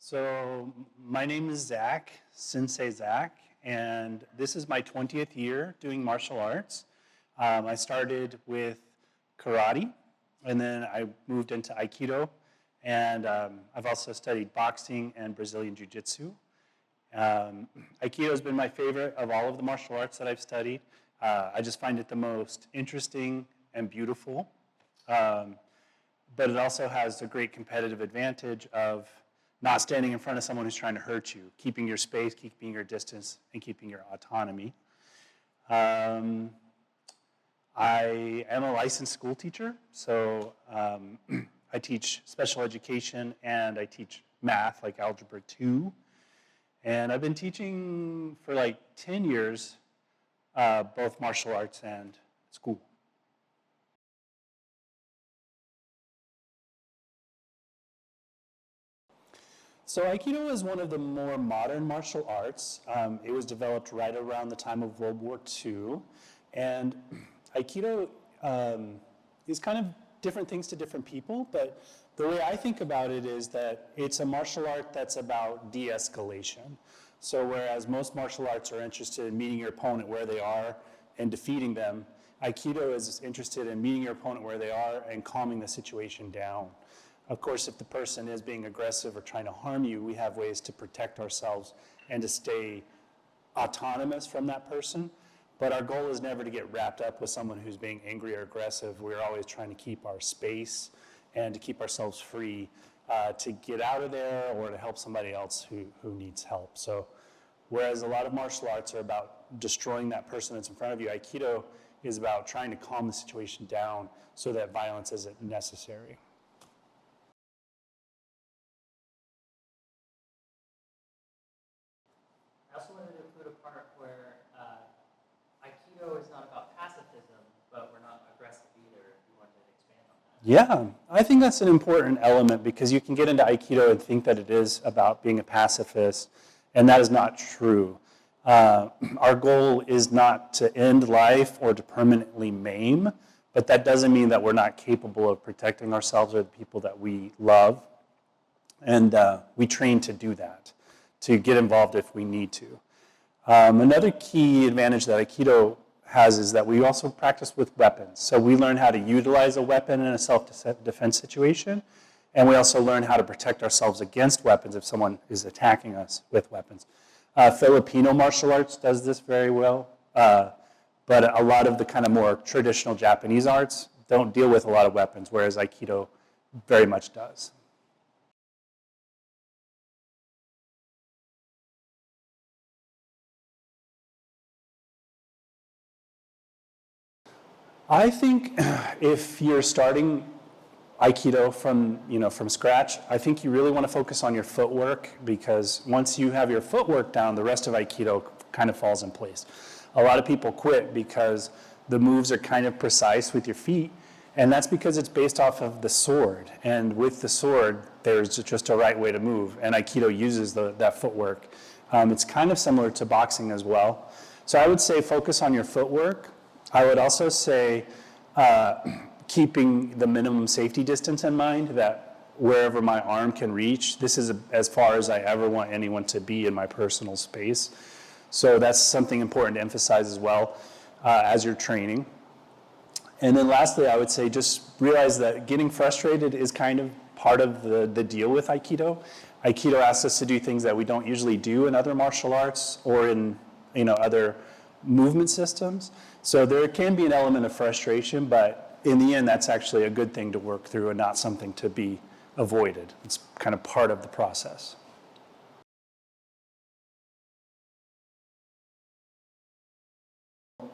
So my name is Zach, Sensei Zach, and this is my 20th year doing martial arts. I started with karate, and then I moved into Aikido, and I've also studied boxing and Brazilian Jiu-Jitsu. Aikido has been my favorite of all of the martial arts that I've studied. I just find it the most interesting and beautiful, but it also has a great competitive advantage of not standing in front of someone who's trying to hurt you, keeping your space, keeping your distance, and keeping your autonomy. I am a licensed school teacher, so I teach special education and I teach math, like Algebra 2. And I've been teaching for like 10 years, both martial arts and school. So Aikido is one of the more modern martial arts. It was developed right around the time of World War II. And Aikido is kind of different things to different people, but the way I think about it is that it's a martial art that's about de-escalation. So whereas most martial arts are interested in meeting your opponent where they are and defeating them, Aikido is interested in meeting your opponent where they are and calming the situation down. Of course, if the person is being aggressive or trying to harm you, we have ways to protect ourselves and to stay autonomous from that person. But our goal is never to get wrapped up with someone who's being angry or aggressive. We're always trying to keep our space and to keep ourselves free to get out of there or to help somebody else who needs help. So whereas a lot of martial arts are about destroying that person that's in front of you, Aikido is about trying to calm the situation down so that violence isn't necessary. I also wanted to include a part where Aikido is not about pacifism, but we're not aggressive either, if you wanted to expand on that. Yeah, I think that's an important element because you can get into Aikido and think that it is about being a pacifist, and that is not true. Our goal is not to end life or to permanently maim, but that doesn't mean that we're not capable of protecting ourselves or the people that we love, and we train to do that, to get involved if we need to. Another key advantage that Aikido has is that we also practice with weapons. So we learn how to utilize a weapon in a self-defense situation, and we also learn how to protect ourselves against weapons if someone is attacking us with weapons. Filipino martial arts does this very well, but a lot of the kind of more traditional Japanese arts don't deal with a lot of weapons, whereas Aikido very much does. I think if you're starting Aikido from scratch, I think you really want to focus on your footwork because once you have your footwork down, the rest of Aikido kind of falls in place. A lot of people quit because the moves are kind of precise with your feet, and that's because it's based off of the sword. And with the sword, there's just a right way to move, and Aikido uses that footwork. It's kind of similar to boxing as well. So I would say focus on your footwork. I would also say keeping the minimum safety distance in mind, that wherever my arm can reach, this is as far as I ever want anyone to be in my personal space. So that's something important to emphasize as well as you're training. And then lastly, I would say just realize that getting frustrated is kind of part of the deal with Aikido. Aikido asks us to do things that we don't usually do in other martial arts or in other movement systems. So there can be an element of frustration, but in the end, that's actually a good thing to work through and not something to be avoided. It's kind of part of the process.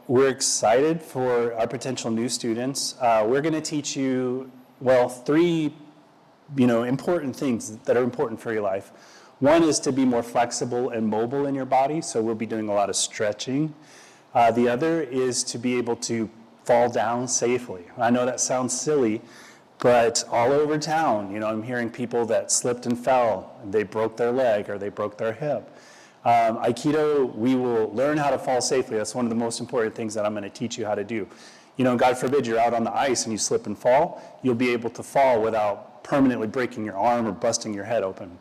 We're excited for our potential new students. We're going to teach you, three important things that are important for your life. One is to be more flexible and mobile in your body, so we'll be doing a lot of stretching. The other is to be able to fall down safely. I know that sounds silly, but all over town, I'm hearing people that slipped and fell, and they broke their leg or they broke their hip. Aikido, we will learn how to fall safely. That's one of the most important things that I'm going to teach you how to do. God forbid you're out on the ice and you slip and fall, you'll be able to fall without permanently breaking your arm or busting your head open.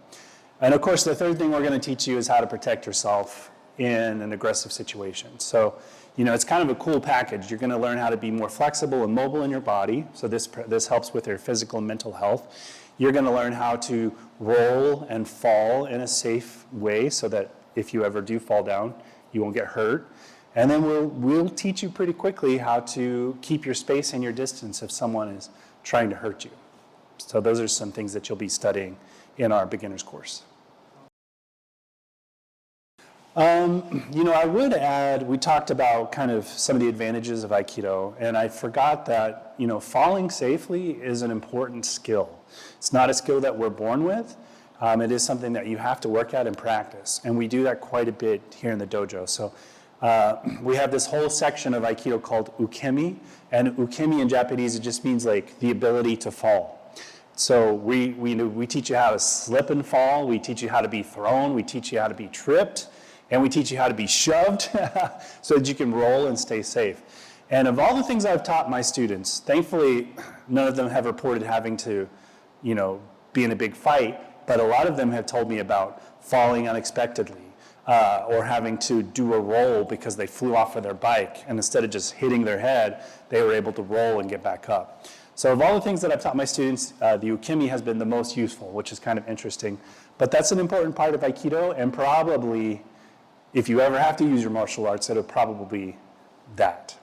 And of course, the third thing we're going to teach you is how to protect yourself in an aggressive situation. So, it's kind of a cool package. You're going to learn how to be more flexible and mobile in your body. So this helps with your physical and mental health. You're going to learn how to roll and fall in a safe way so that if you ever do fall down, you won't get hurt. And then we'll teach you pretty quickly how to keep your space and your distance if someone is trying to hurt you. So those are some things that you'll be studying in our beginner's course. I would add, we talked about kind of some of the advantages of Aikido, and I forgot that, falling safely is an important skill. It's not a skill that we're born with. It is something that you have to work at and practice, and we do that quite a bit here in the dojo. So we have this whole section of Aikido called ukemi, and ukemi in Japanese, it just means like the ability to fall. So we teach you how to slip and fall, we teach you how to be thrown, we teach you how to be tripped, and we teach you how to be shoved so that you can roll and stay safe. And of all the things I've taught my students, thankfully, none of them have reported having to, be in a big fight, but a lot of them have told me about falling unexpectedly or having to do a roll because they flew off of their bike, and instead of just hitting their head, they were able to roll and get back up. So of all the things that I've taught my students, the ukemi has been the most useful, which is kind of interesting. But that's an important part of Aikido, and probably, if you ever have to use your martial arts, it'll probably be that.